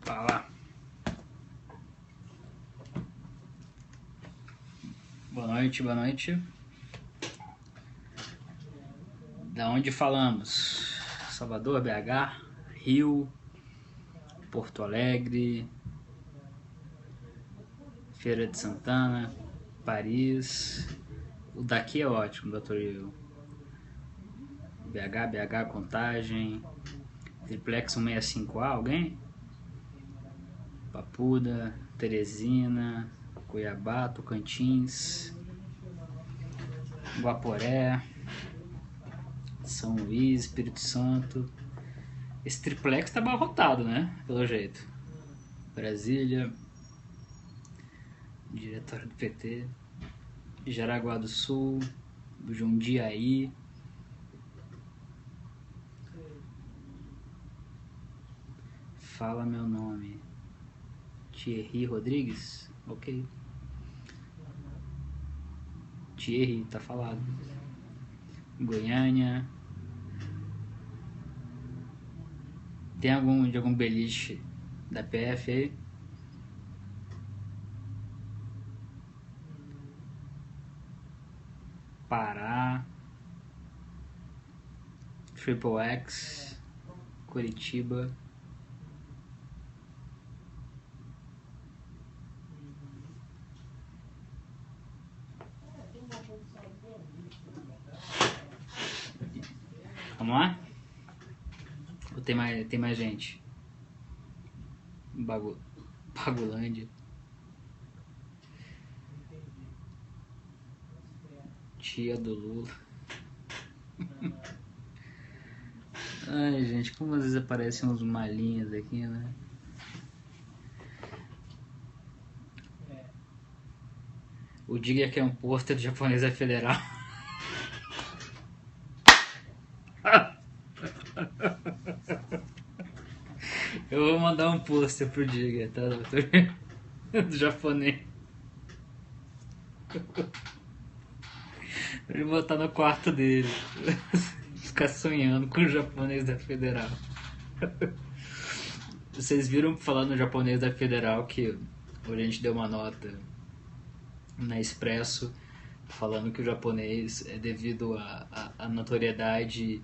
Fala. Boa noite, boa noite. Da onde falamos? Salvador, BH, Rio, Porto Alegre, Feira de Santana, Paris. O daqui é ótimo, Dr. Will. BH, Contagem, Triplex 165A, alguém? Papuda, Teresina, Cuiabá, Tocantins, Guaporé, São Luís, Espírito Santo. Esse triplex tá abarrotado, né? Pelo jeito. Brasília, Diretório do PT, Jaraguá do Sul, Jundiaí, fala meu nome, Thierry Rodrigues, ok. Thierry, tá falado. Goiânia. Tem algum beliche da PF aí? Pará, Triple X, Curitiba. Vamos lá? Ou tem mais gente? Bagulândia. Tia do Lula. Ai, gente, como às vezes aparecem uns malinhas aqui, né? O Diga que é um pôster de japonesa federal. Eu vou mandar um pôster pro Diga, tá, doutor? Do japonês. Pra ele botar no quarto dele. Ficar sonhando com o japonês da Federal. Vocês viram falando no japonês da Federal que hoje a gente deu uma nota na Expresso falando que o japonês, devido à notoriedade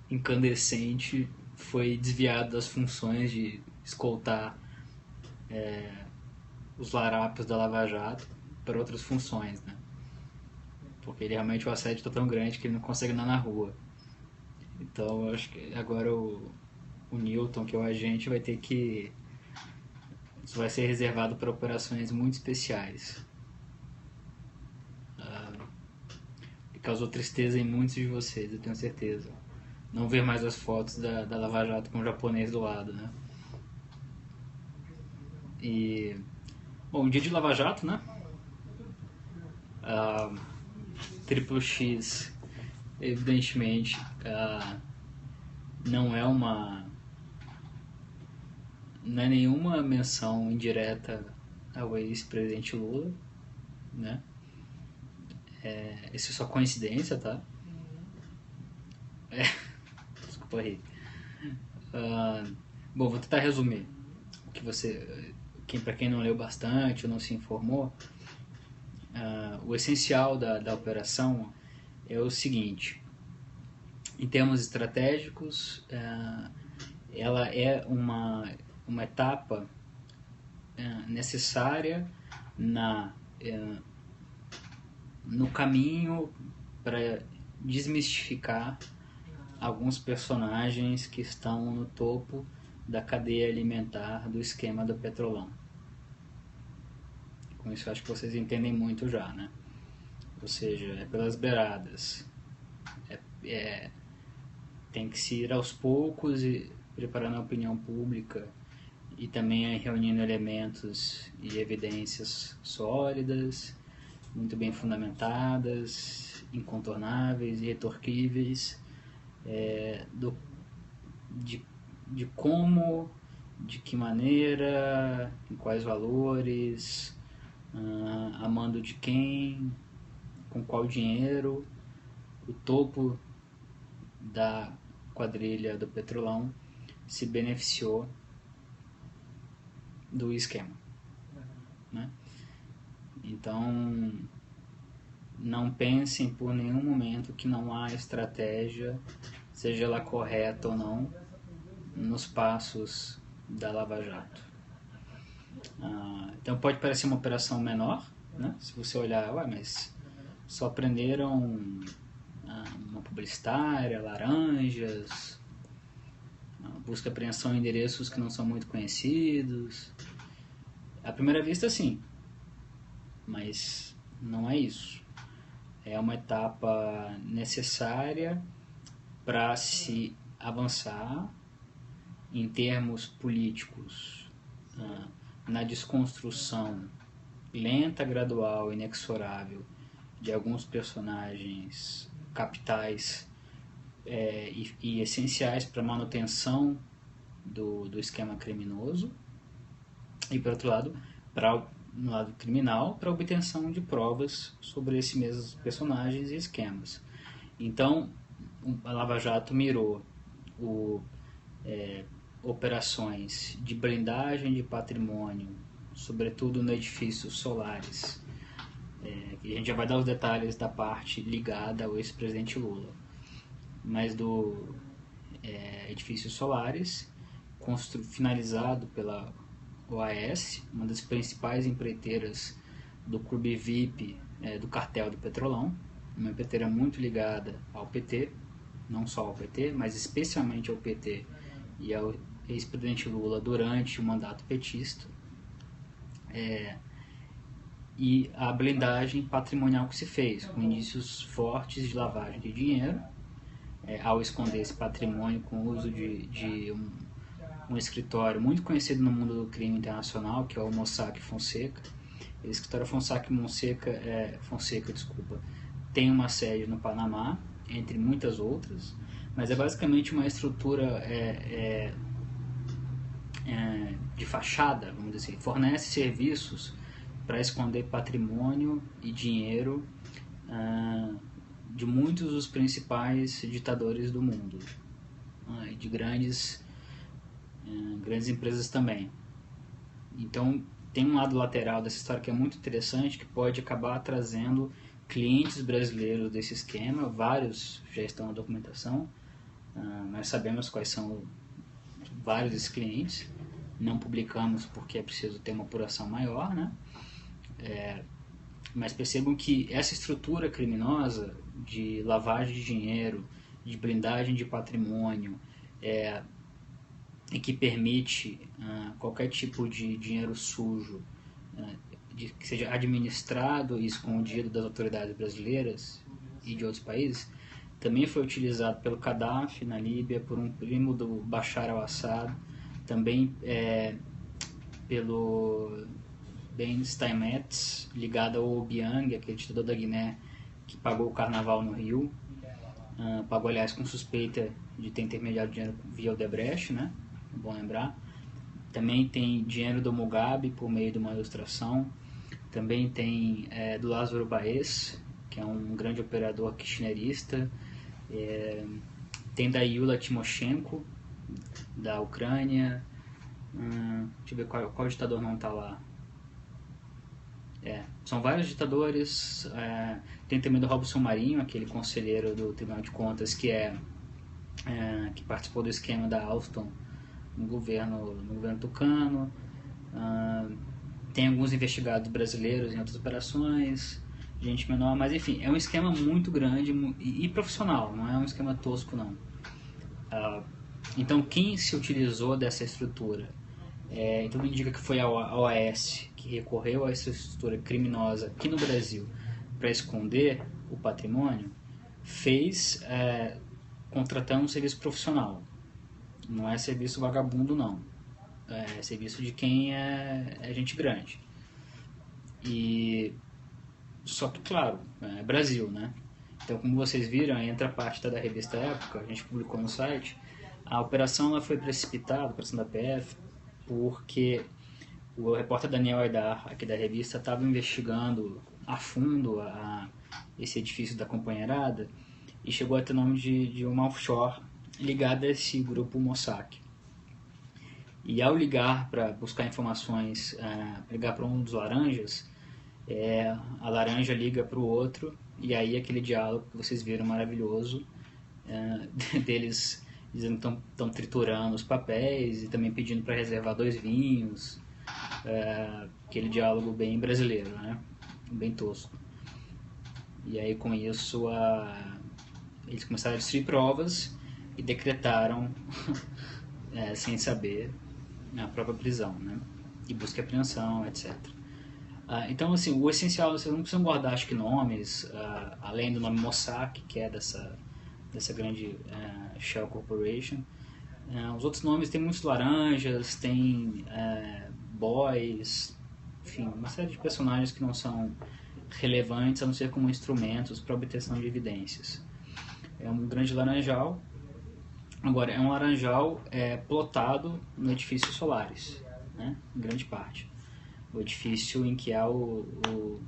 incandescente, foi desviado das funções de escoltar os larápios da Lava Jato para outras funções, né? Porque realmente o assédio está tão grande que ele não consegue andar na rua. Então eu acho que agora o Newton, que é o agente, vai ter que... Isso vai ser reservado para operações muito especiais. E causou tristeza em muitos de vocês, eu tenho certeza. Não ver mais as fotos da Lava Jato com o japonês do lado, né? E... Bom, dia de Lava Jato, né? Triplo X, evidentemente, não é nenhuma menção indireta ao ex-presidente Lula, né? Isso é só coincidência, tá? Desculpa aí. Bom, vou tentar resumir o que para quem não leu bastante ou não se informou. O essencial da operação é o seguinte: em termos estratégicos, ela é uma etapa necessária no caminho para desmistificar alguns personagens que estão no topo da cadeia alimentar do esquema do Petrolão. Com isso eu acho que vocês entendem muito já, né? Ou seja, é pelas beiradas. Tem que se ir aos poucos e preparando a opinião pública e também reunindo elementos e evidências sólidas, muito bem fundamentadas, incontornáveis e retorquíveis, de como, de que maneira, em quais valores, a mando de quem, com qual dinheiro, o topo da quadrilha do Petrolão se beneficiou do esquema, né? Então, não pensem por nenhum momento que não há estratégia, seja ela correta ou não, nos passos da Lava Jato. Então pode parecer uma operação menor, né? Se você olhar, mas só prenderam uma publicitária, laranjas, busca e apreensão em endereços que não são muito conhecidos. À primeira vista, sim, mas não é isso. É uma etapa necessária para se avançar em termos políticos na desconstrução lenta, gradual, inexorável de alguns personagens capitais e essenciais para a manutenção do esquema criminoso, e, por outro lado, no lado criminal, para a obtenção de provas sobre esses mesmos personagens e esquemas. Então, a Lava Jato mirou operações de blindagem de patrimônio, sobretudo no edifício Solaris. E a gente já vai dar os detalhes da parte ligada ao ex-presidente Lula. Mas do edifício Solaris, finalizado pela OAS, uma das principais empreiteiras do clube VIP do cartel do Petrolão, uma empreiteira muito ligada ao PT, não só ao PT, mas especialmente ao PT e ao ex-presidente Lula durante o mandato petista, e a blindagem patrimonial que se fez, com indícios fortes de lavagem de dinheiro, ao esconder esse patrimônio com o uso de um escritório muito conhecido no mundo do crime internacional, que é o Mossack Fonseca. O escritório Fonseca tem uma sede no Panamá, entre muitas outras, mas é basicamente uma estrutura de fachada, vamos dizer assim, fornece serviços para esconder patrimônio e dinheiro de muitos dos principais ditadores do mundo, e de grandes empresas também. Então tem um lado lateral dessa história que é muito interessante, que pode acabar trazendo clientes brasileiros desse esquema. Vários já estão na documentação, nós sabemos quais são vários desses clientes, não publicamos porque é preciso ter uma apuração maior, né? Mas percebam que essa estrutura criminosa de lavagem de dinheiro, de blindagem de patrimônio, e que permite qualquer tipo de dinheiro sujo que seja administrado e escondido das autoridades brasileiras e de outros países, também foi utilizado pelo Gaddafi na Líbia, por um primo do Bashar al-Assad, também pelo Ben Steinmetz, ligado ao Obiang, aquele ditador da Guiné que pagou o carnaval no Rio, pagou, aliás, com suspeita de ter intermediado dinheiro via Odebrecht, né? É bom lembrar. Também tem dinheiro do Mugabe por meio de uma ilustração. Também tem do Lázaro Baez, que é um grande operador kirchnerista. Tem da Yulia Tymoshenko, da Ucrânia. Deixa eu ver qual ditador não está lá. São vários ditadores. Tem também do Robson Marinho, aquele conselheiro do Tribunal de Contas que participou do esquema da Alstom no governo tucano. Tem alguns investigados brasileiros em outras operações, gente menor, mas enfim, é um esquema muito grande e profissional, não é um esquema tosco não. Então quem se utilizou dessa estrutura, tudo indica que foi a OAS que recorreu a essa estrutura criminosa aqui no Brasil para esconder o patrimônio, fez contratando um serviço profissional. Não é serviço vagabundo, não. É serviço de quem é gente grande. Só que, claro, é Brasil, né? Então, como vocês viram, entra a parte da revista Época, a gente publicou no site. A operação ela foi precipitada, a operação da PF, porque o repórter Daniel Aidar, aqui da revista, estava investigando a fundo esse edifício da Companheirada e chegou a ter nome de uma offshore ligada a esse grupo Mossack. E ao ligar para buscar informações, ligar para um dos laranjas, a laranja liga para o outro, e aí aquele diálogo que vocês viram maravilhoso, deles dizendo que estão triturando os papéis e também pedindo para reservar 2 vinhos, aquele diálogo bem brasileiro, né? Bem tosco. E aí com isso eles começaram a destruir provas e decretaram, sem saber, a própria prisão, né? E busca e apreensão, etc. Então, assim, o essencial, vocês não precisam guardar, acho que, nomes, além do nome Mossack, que é dessa grande Shell Corporation. Os outros nomes tem muitos laranjas, tem boys, enfim, uma série de personagens que não são relevantes a não ser como instrumentos para obtenção de evidências. É um grande laranjal. Agora, é um laranjal plotado no edifício Solaris, né, em grande parte. O edifício em que há o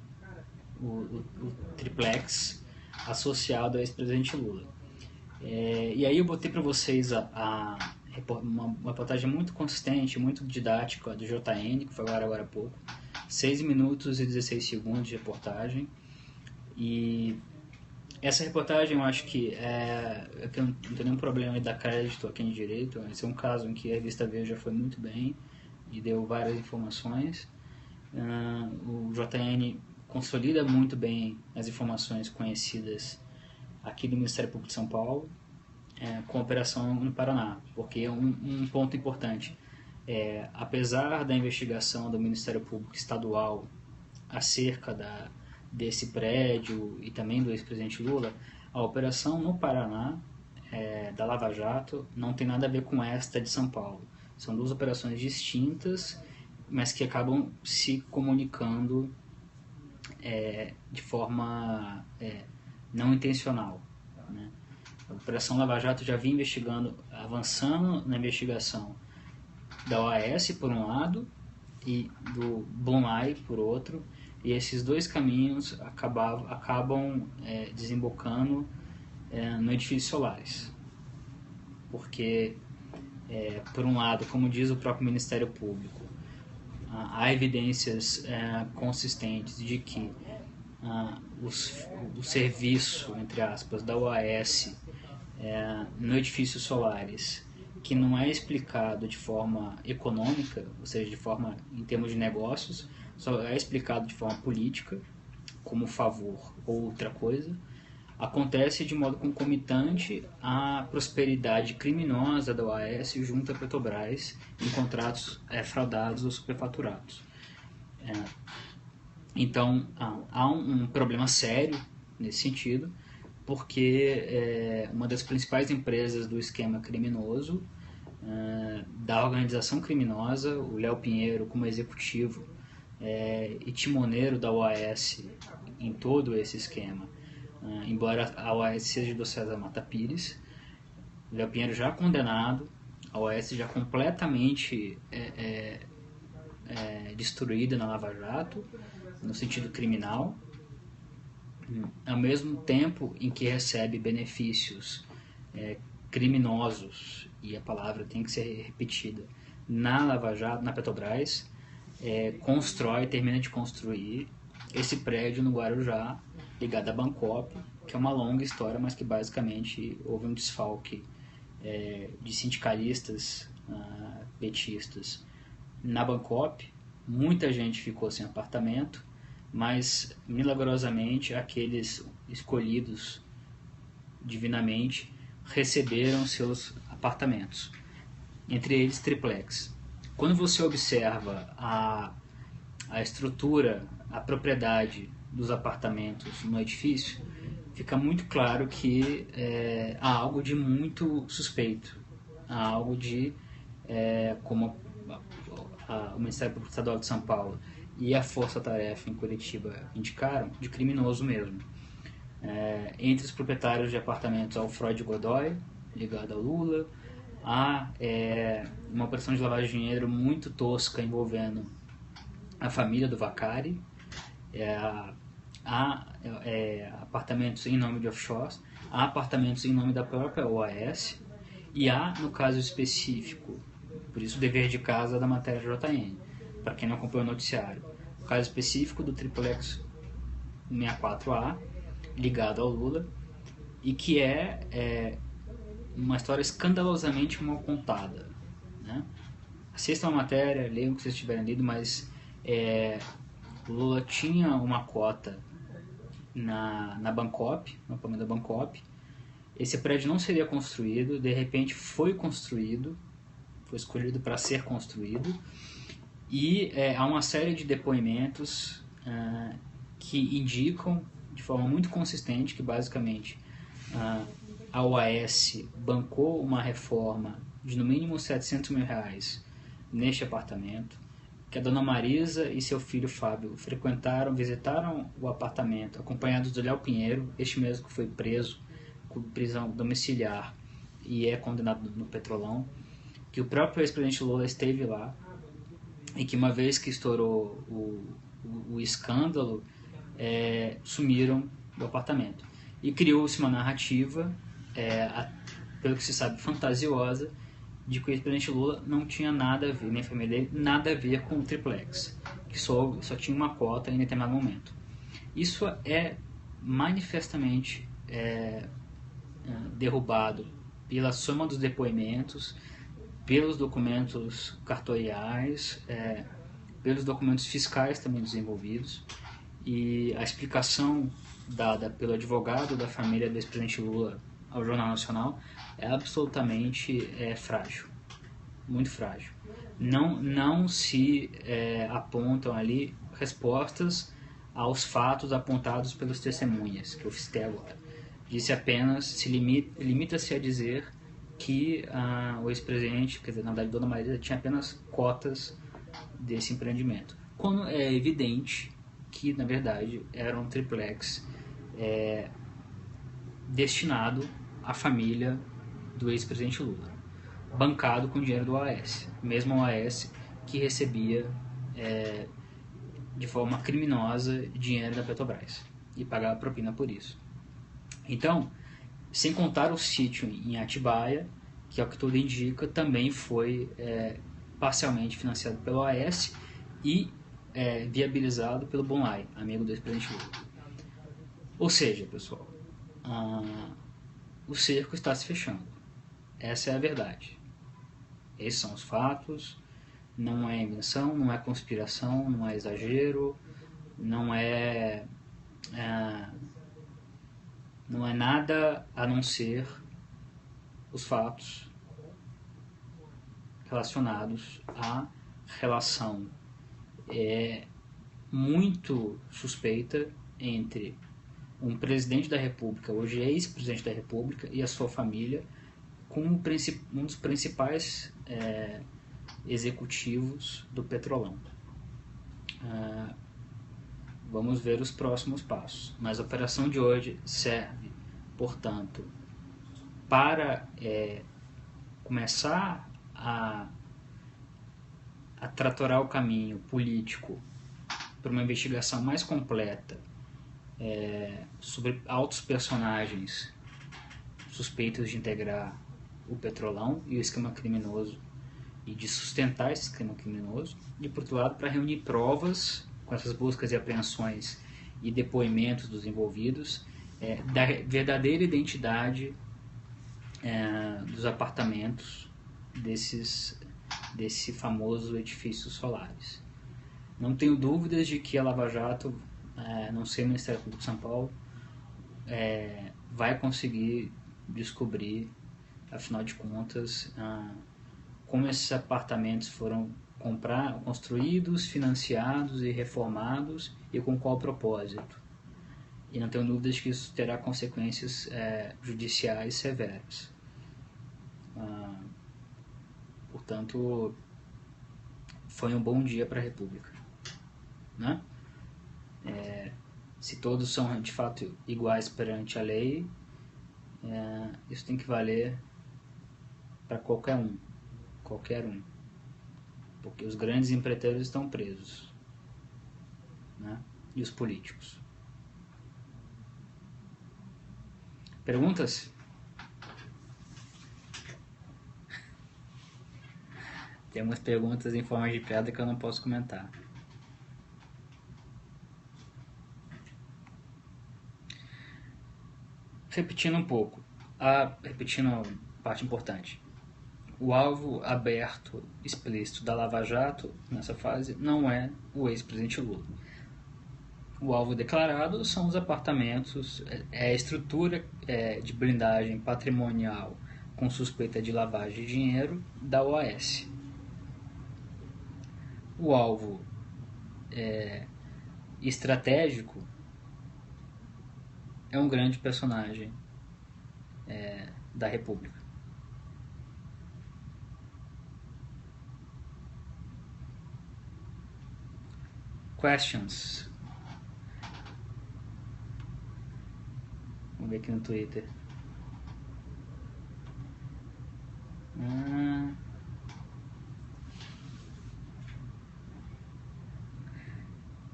triplex associado ao ex-presidente Lula. E aí eu botei para vocês uma reportagem muito consistente, muito didática do JN, que foi agora há pouco. 6 minutos e 16 segundos de reportagem. E essa reportagem eu acho que eu não tenho nenhum problema em dar crédito a quem de direito. Esse é um caso em que a revista Veja foi muito bem e deu várias informações. O JN consolida muito bem as informações conhecidas aqui do Ministério Público de São Paulo, com operação no Paraná, porque um ponto importante, apesar da investigação do Ministério Público Estadual acerca desse prédio e também do ex-presidente Lula, a operação no Paraná, da Lava Jato, não tem nada a ver com esta de São Paulo. São 2 operações distintas, mas que acabam se comunicando de forma não intencional, né? A Operação Lava Jato já vinha investigando, avançando na investigação da OAS por um lado e do Blue Eye por outro, e esses 2 caminhos acabam desembocando no edifício Solaris, porque por um lado, como diz o próprio Ministério Público, há evidências consistentes de que o serviço, entre aspas, da OAS no edifício Solaris, que não é explicado de forma econômica, ou seja, de forma em termos de negócios, só é explicado de forma política, como favor ou outra coisa, acontece de modo concomitante à prosperidade criminosa da OAS junto à Petrobras em contratos fraudados ou superfaturados. Então, há um problema sério nesse sentido, porque uma das principais empresas do esquema criminoso, da organização criminosa, o Léo Pinheiro como executivo e timoneiro da OAS em todo esse esquema, embora a OAS seja do César Mata Pires, o Léo Pinheiro já condenado, a OAS já completamente destruída na Lava Jato, no sentido criminal, ao mesmo tempo em que recebe benefícios criminosos, e a palavra tem que ser repetida, na Lava Jato, na Petrobras, termina de construir esse prédio no Guarujá, ligado à Bancop, que é uma longa história, mas que basicamente houve um desfalque de sindicalistas petistas na Bancop. Muita gente ficou sem apartamento, mas milagrosamente aqueles escolhidos divinamente receberam seus apartamentos, entre eles triplex. Quando você observa a estrutura, a propriedade dos apartamentos no edifício, fica muito claro que há algo de muito suspeito, há algo de, como o Ministério Público Estadual de São Paulo e a Força Tarefa em Curitiba indicaram, de criminoso mesmo. Entre os proprietários de apartamentos há o Freud Godoy, ligado ao Lula, há uma operação de lavagem de dinheiro muito tosca envolvendo a família do Vacari, há apartamentos em nome de offshores, há apartamentos em nome da própria OAS, e há, no caso específico Por isso o dever de casa da matéria JN, para quem não acompanha o noticiário. O caso específico do triplex 64A, ligado ao Lula, e que é uma história escandalosamente mal contada, né? Assistam a matéria, leiam o que vocês tiverem lido, mas o Lula tinha uma cota na Bancop, no programa da Bancop. Esse prédio não seria construído, de repente foi construído, foi escolhido para ser construído, e há uma série de depoimentos que indicam de forma muito consistente que basicamente a OAS bancou uma reforma de no mínimo R$700 mil neste apartamento, que a dona Marisa e seu filho Fábio visitaram o apartamento acompanhados do Léo Pinheiro, este mesmo que foi preso com prisão domiciliar e é condenado no Petrolão, que o próprio ex-presidente Lula esteve lá e que uma vez que estourou o escândalo, sumiram do apartamento. E criou-se uma narrativa, pelo que se sabe, fantasiosa, de que o ex-presidente Lula não tinha nada a ver, nem a família dele, nada a ver com o triplex, que só tinha uma cota em determinado momento. Isso é manifestamente derrubado pela soma dos depoimentos, pelos documentos cartoriais, pelos documentos fiscais também desenvolvidos, e a explicação dada pelo advogado da família do ex-presidente Lula ao Jornal Nacional é absolutamente frágil, muito frágil. Não se apontam ali respostas aos fatos apontados pelos testemunhas que eu citei agora. Disse apenas, limita-se a dizer que o ex-presidente, quer dizer, na verdade, Dona Marisa tinha apenas cotas desse empreendimento, quando é evidente que, na verdade, era um triplex destinado à família do ex-presidente Lula, bancado com dinheiro do OAS, mesmo o OAS que recebia de forma criminosa dinheiro da Petrobras e pagava propina por isso. Então, sem contar o sítio em Atibaia, que é o que tudo indica, também foi parcialmente financiado pelo OAS e viabilizado pelo Bonlai, amigo do ex-presidente Lula. Ou seja, pessoal, o cerco está se fechando. Essa é a verdade. Esses são os fatos, não é invenção, não é conspiração, não é exagero, não é nada a não ser os fatos relacionados à relação muito suspeita entre um presidente da República, hoje ex-presidente da República, e a sua família, com um dos principais executivos do Petrolão. Vamos ver os próximos passos. Mas a operação de hoje serve, portanto, para começar a tratorar o caminho político para uma investigação mais completa sobre altos personagens suspeitos de integrar o Petrolão e o esquema criminoso e de sustentar esse esquema criminoso, e por outro lado para reunir provas com essas buscas e apreensões e depoimentos dos envolvidos da verdadeira identidade dos apartamentos desse famoso edifício Solaris. Não tenho dúvidas de que a Lava Jato, não sei o Ministério Público de São Paulo, vai conseguir descobrir, afinal de contas, como esses apartamentos foram construídos, financiados e reformados e com qual propósito. E não tenho dúvidas de que isso terá consequências judiciais severas. Portanto, foi um bom dia para a República, né? Se todos são de fato iguais perante a lei, isso tem que valer para qualquer um, porque os grandes empreiteiros estão presos, né? E os políticos. Perguntas? Tem umas perguntas em forma de piada que eu não posso comentar. Repetindo um pouco, repetindo a parte importante. O alvo aberto, explícito da Lava Jato, nessa fase, não é o ex-presidente Lula. O alvo declarado são os apartamentos, é a estrutura de blindagem patrimonial com suspeita de lavagem de dinheiro da OAS. O alvo estratégico é um grande personagem da República. Questions? Vamos ver aqui no Twitter.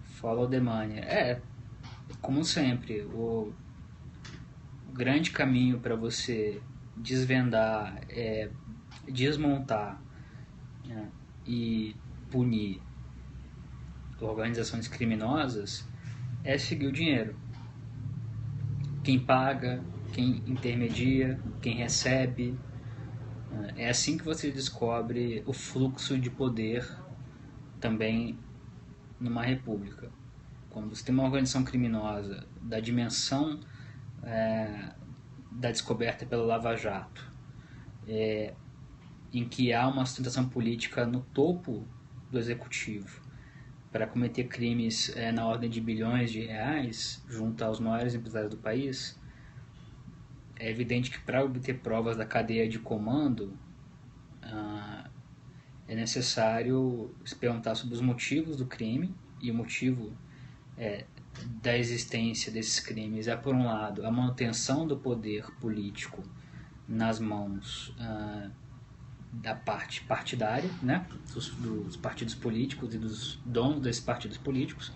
Follow the money. Como sempre, o grande caminho para você desvendar, desmontar e punir organizações criminosas é seguir o dinheiro. Quem paga, quem intermedia, quem recebe. É assim que você descobre o fluxo de poder também numa república. Quando você tem uma organização criminosa da dimensão da descoberta pela Lava Jato, em que há uma sustentação política no topo do executivo para cometer crimes na ordem de bilhões de reais junto aos maiores empresários do país, é evidente que para obter provas da cadeia de comando é necessário se perguntar sobre os motivos do crime, e o motivo da existência desses crimes é, por um lado, a manutenção do poder político nas mãos da parte partidária, né, dos partidos políticos e dos donos desses partidos políticos,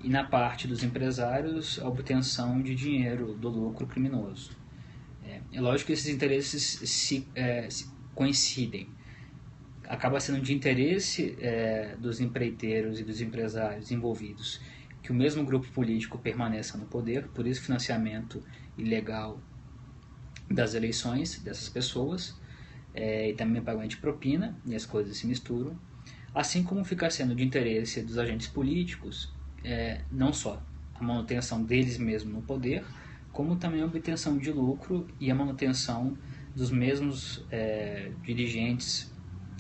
e na parte dos empresários, a obtenção de dinheiro do lucro criminoso. É lógico que esses interesses se coincidem. Acaba sendo de interesse dos empreiteiros e dos empresários envolvidos que o mesmo grupo político permaneça no poder, por isso financiamento ilegal das eleições dessas pessoas, e também pagamento de propina, e as coisas se misturam, assim como fica sendo de interesse dos agentes políticos, não só a manutenção deles mesmos no poder, como também a obtenção de lucro e a manutenção dos mesmos dirigentes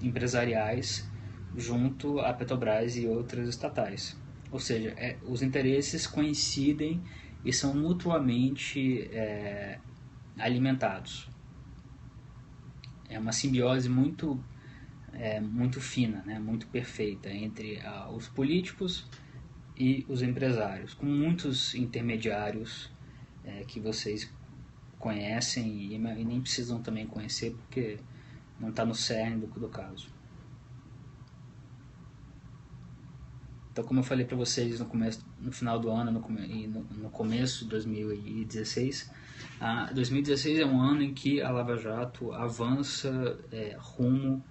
empresariais junto à Petrobras e outras estatais. Ou seja, os interesses coincidem e são mutuamente alimentados. É uma simbiose muito fina, né? Muito perfeita entre os políticos e os empresários, com muitos intermediários que vocês conhecem e nem precisam também conhecer porque não está no cerne do caso. Então, como eu falei para vocês no final do ano e no começo de 2016, 2016 é um ano em que a Lava Jato avança rumo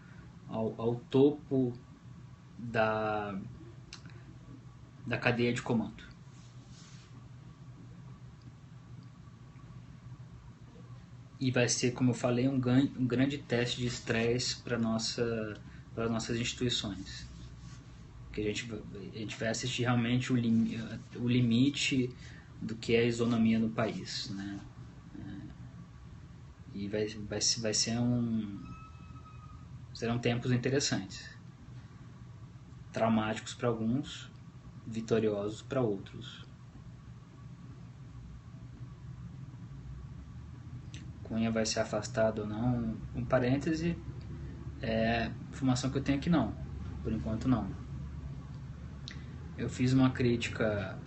ao topo da cadeia de comando. E vai ser, como eu falei, um grande teste de estresse para nossas instituições. Que a gente vai assistir realmente o limite do que é a isonomia no país, né? E serão tempos interessantes, traumáticos para alguns, vitoriosos para outros. Cunha vai ser afastado ou não? Um parêntese, informação que eu tenho aqui não, por enquanto não. Eu fiz uma crítica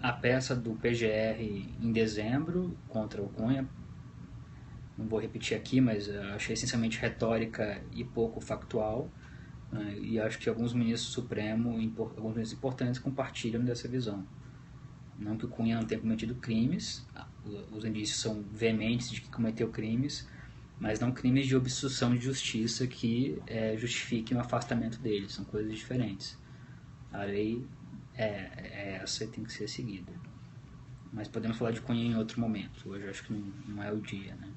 à peça do PGR em dezembro contra o Cunha. Não vou repetir aqui, mas achei essencialmente retórica e pouco factual. E acho que alguns ministros do Supremo, alguns ministros importantes, compartilham dessa visão. Não que o Cunha não tenha cometido crimes, os indícios são veementes de que cometeu crimes, mas não crimes de obstrução de justiça que justifiquem o afastamento dele. São coisas diferentes. A lei é essa e tem que ser seguida. Mas podemos falar de Cunha em outro momento. Hoje eu acho que não é o dia, né?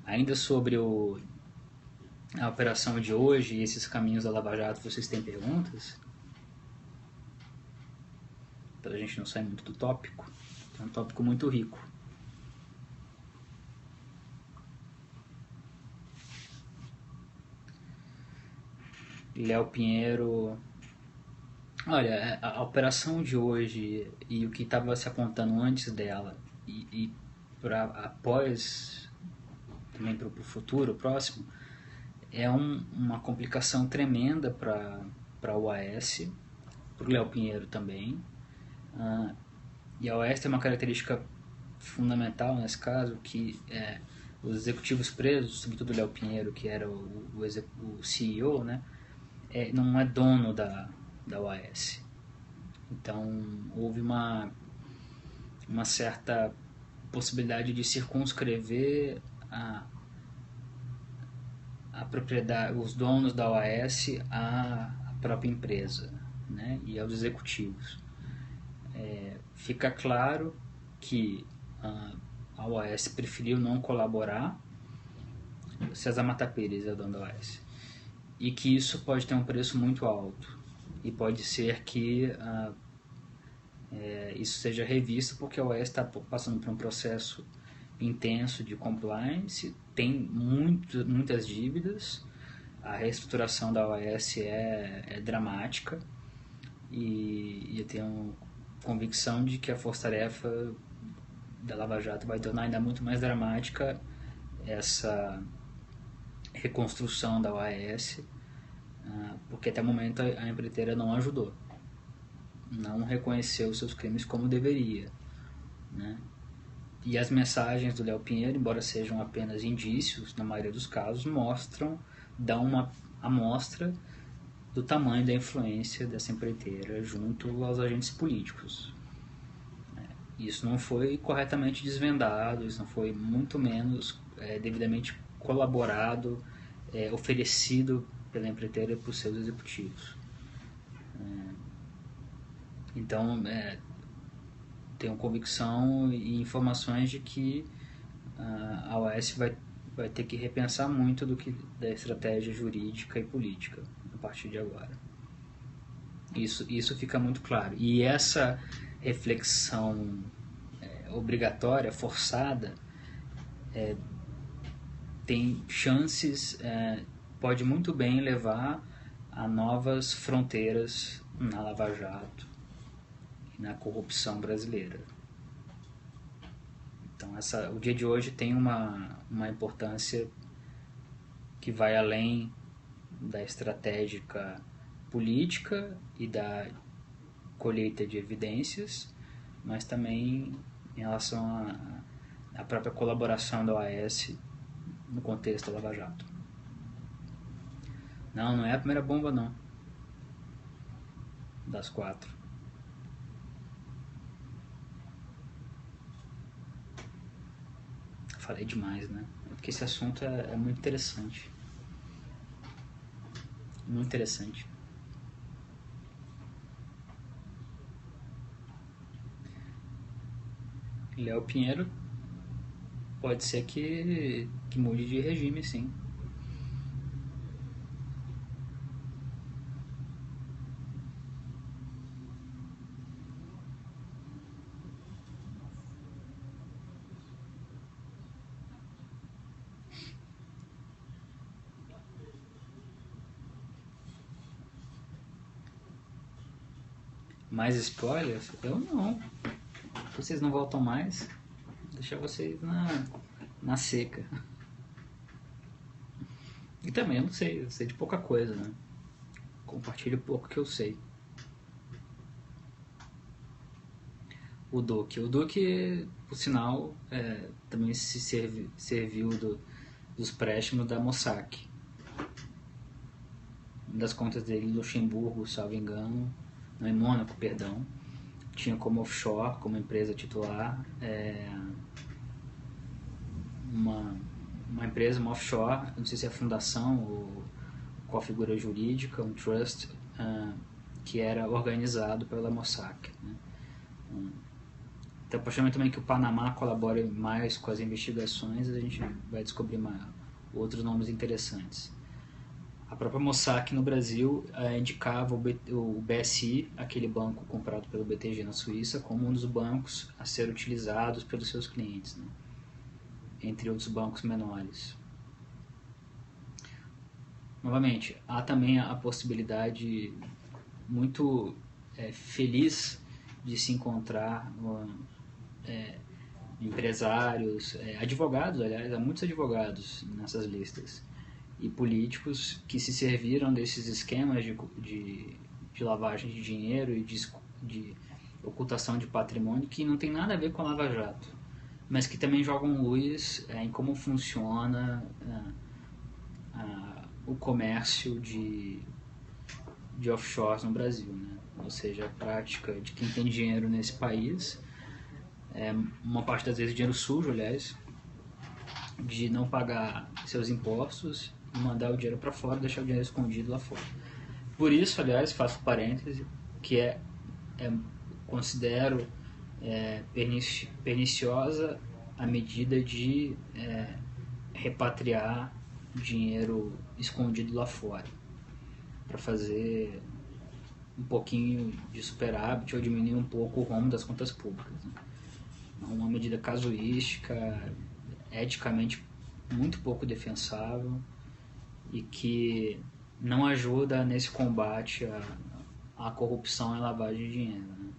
Ainda sobre a operação de hoje e esses caminhos da Lava Jato, vocês têm perguntas? Para a gente não sair muito do tópico. É um tópico muito rico. Léo Pinheiro... Olha, a operação de hoje e o que estava se apontando antes dela e após, também para o futuro próximo, é uma complicação tremenda para a OAS, para o Léo Pinheiro também. E a OAS tem uma característica fundamental nesse caso, que os executivos presos, sobretudo o Léo Pinheiro, que era o CEO, né, não é dono da OAS. Então houve uma certa possibilidade de circunscrever a propriedade, os donos da OAS à própria empresa, né, e aos executivos. Fica claro que a OAS preferiu não colaborar. César Mata Pires é o dono da OAS. E que isso pode ter um preço muito alto. E pode ser que isso seja revisto, porque a OAS está passando por um processo intenso de compliance, tem muitas dívidas, a reestruturação da OAS é dramática, e eu tenho convicção de que a força-tarefa da Lava Jato vai tornar ainda muito mais dramática essa reconstrução da OAS, porque até o momento a empreiteira não ajudou, não reconheceu os seus crimes como deveria, né? E as mensagens do Léo Pinheiro, embora sejam apenas indícios, na maioria dos casos, dão uma amostra do tamanho da influência dessa empreiteira junto aos agentes políticos. Isso não foi corretamente desvendado, isso não foi muito menos devidamente colaborado, oferecido pela empreiteira para os seus executivos. Então, tenho convicção e informações de que a OAS vai ter que repensar muito da estratégia jurídica e política a partir de agora. Isso fica muito claro. E essa reflexão obrigatória, forçada, tem chances, pode muito bem levar a novas fronteiras na Lava Jato e na corrupção brasileira. Então o dia de hoje tem uma importância que vai além da estratégica política e da colheita de evidências, mas também em relação à própria colaboração da OAS no contexto da Lava Jato. Não é a primeira bomba não, das 4. Falei demais, né? Porque esse assunto é muito interessante. Muito interessante. Léo Pinheiro pode ser que mude de regime, sim. Mais spoilers? Eu não. Vocês não voltam mais? Vou deixar vocês na seca. E também eu não sei, eu sei de pouca coisa, né? Compartilho pouco que eu sei. O Duque, por sinal, também se serviu dos préstimos da Mossack. Uma das contas dele em Luxemburgo, salvo engano, não, em Mônaco, perdão, tinha como offshore, como empresa titular, uma empresa, uma offshore, não sei se é fundação ou qual figura jurídica, um trust, que era organizado pela Mossack, né? Então, a partir do momento também que o Panamá colabore mais com as investigações, a gente vai descobrir outros nomes interessantes. A própria Mossack no Brasil indicava o BSI, aquele banco comprado pelo BTG na Suíça, como um dos bancos a ser utilizados pelos seus clientes, né? Entre outros bancos menores. Novamente, há também a possibilidade muito feliz de se encontrar empresários, advogados, aliás, há muitos advogados nessas listas, e políticos que se serviram desses esquemas de lavagem de dinheiro e de ocultação de patrimônio que não tem nada a ver com a Lava Jato, mas que também jogam luz em como funciona o comércio de offshores no Brasil, né? Ou seja, a prática de quem tem dinheiro nesse país, uma parte das vezes dinheiro sujo, aliás, de não pagar seus impostos e mandar o dinheiro para fora, deixar o dinheiro escondido lá fora. Por isso, aliás, faço parêntese, que considero perniciosa a medida de repatriar dinheiro escondido lá fora, para fazer um pouquinho de superávit ou diminuir um pouco o rombo das contas públicas, né? Uma medida casuística, eticamente muito pouco defensável e que não ajuda nesse combate à corrupção e à lavagem de dinheiro, né?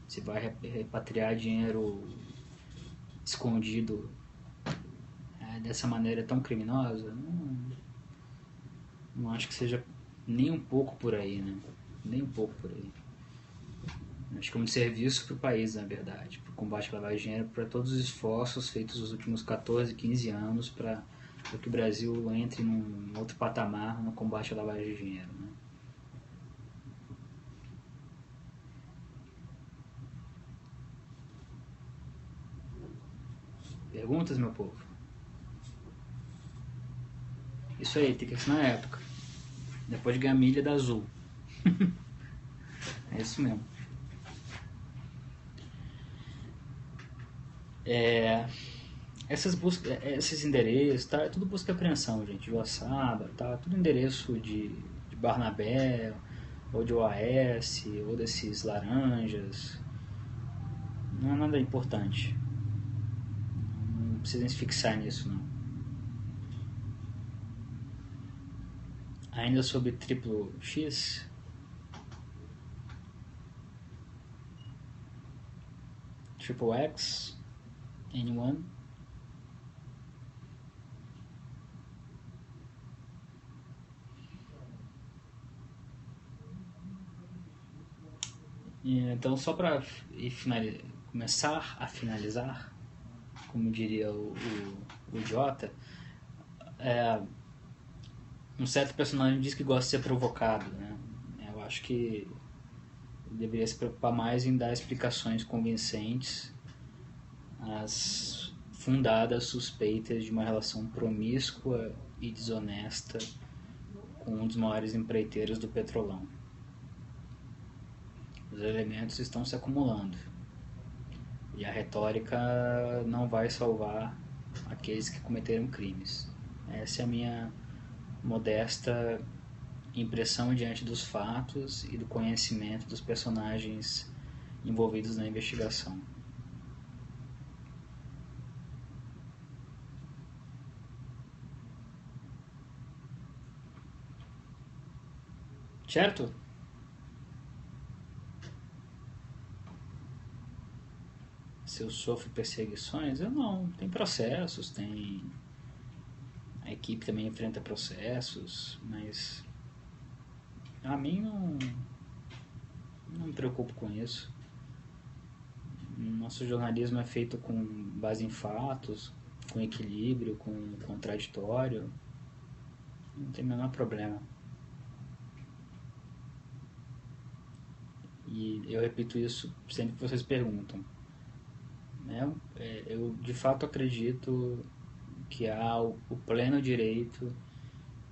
Se vai repatriar dinheiro escondido dessa maneira tão criminosa, não acho que seja nem um pouco por aí, né? Nem um pouco por aí. Acho que é um serviço para o país, na verdade, para o combate à lavagem de dinheiro, para todos os esforços feitos nos últimos 14, 15 anos para que o Brasil entre num outro patamar no combate à lavagem de dinheiro, né? Perguntas, meu povo? Isso aí, tem que assinar a época. Depois de ganhar milha da Azul. É isso mesmo. Esses endereços, tá? É tudo busca e apreensão, gente. De Oaçaba, tá? Tudo endereço de Barnabé, ou de OAS, ou desses laranjas. Não é nada importante. Não precisem se fixar nisso, não. Ainda sobre triplo X, triple X, anyone? Então, só para começar a finalizar, como diria o idiota, um certo personagem diz que gosta de ser provocado, né? Eu acho que ele deveria se preocupar mais em dar explicações convincentes às fundadas suspeitas de uma relação promíscua e desonesta com um dos maiores empreiteiros do petrolão. Os elementos estão se acumulando e a retórica não vai salvar aqueles que cometeram crimes. Essa é a minha modesta impressão diante dos fatos e do conhecimento dos personagens envolvidos na investigação. Certo? Se eu sofro perseguições, eu não. Tem processos, tem... A equipe também enfrenta processos, mas a mim não me preocupo com isso. Nosso jornalismo é feito com base em fatos, com equilíbrio, com contraditório. Não tem o menor problema. E eu repito isso sempre que vocês perguntam. Eu de fato acredito que há o pleno direito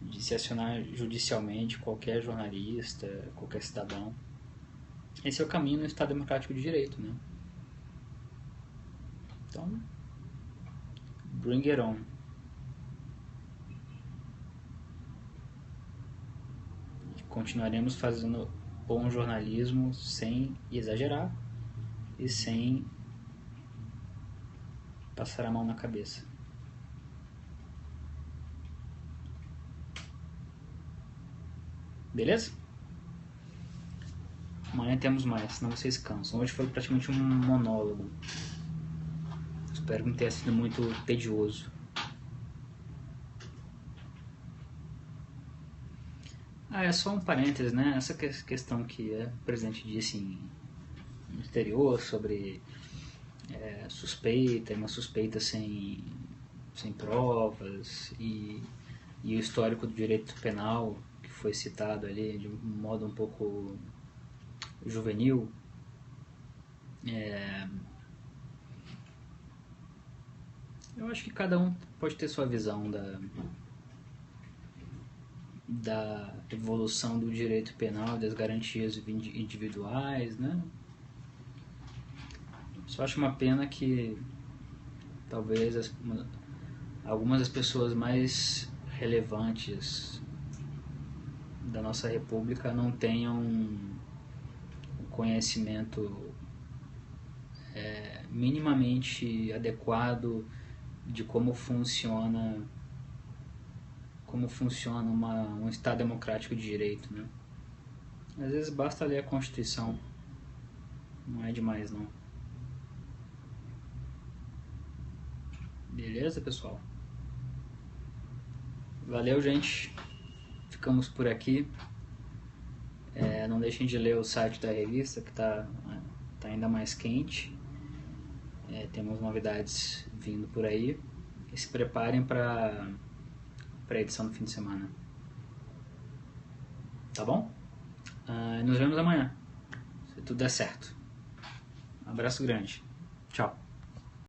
de se acionar judicialmente qualquer jornalista, qualquer cidadão. Esse é o caminho no Estado Democrático de Direito, né? Então, bring it on. Continuaremos fazendo bom jornalismo sem exagerar e sem passar a mão na cabeça. Beleza? Amanhã temos mais, senão vocês cansam. Hoje foi praticamente um monólogo. Espero que não tenha sido muito tedioso. É só um parênteses, né? Essa questão que o presidente disse no exterior sobre suspeita, uma suspeita sem provas e o histórico do direito penal que foi citado ali de um modo um pouco juvenil. Eu acho que cada um pode ter sua visão da evolução do direito penal, das garantias individuais, né? Só acho uma pena que talvez algumas das pessoas mais relevantes da nossa república não tenham um conhecimento minimamente adequado de como funciona um Estado democrático de direito, né? Às vezes basta ler a Constituição, não é demais não. Beleza, pessoal? Valeu, gente. Ficamos por aqui. Não deixem de ler o site da revista, que tá ainda mais quente. Temos novidades vindo por aí. E se preparem para a edição do fim de semana. Tá bom? Nos vemos amanhã, se tudo der certo. Um abraço grande. Tchau.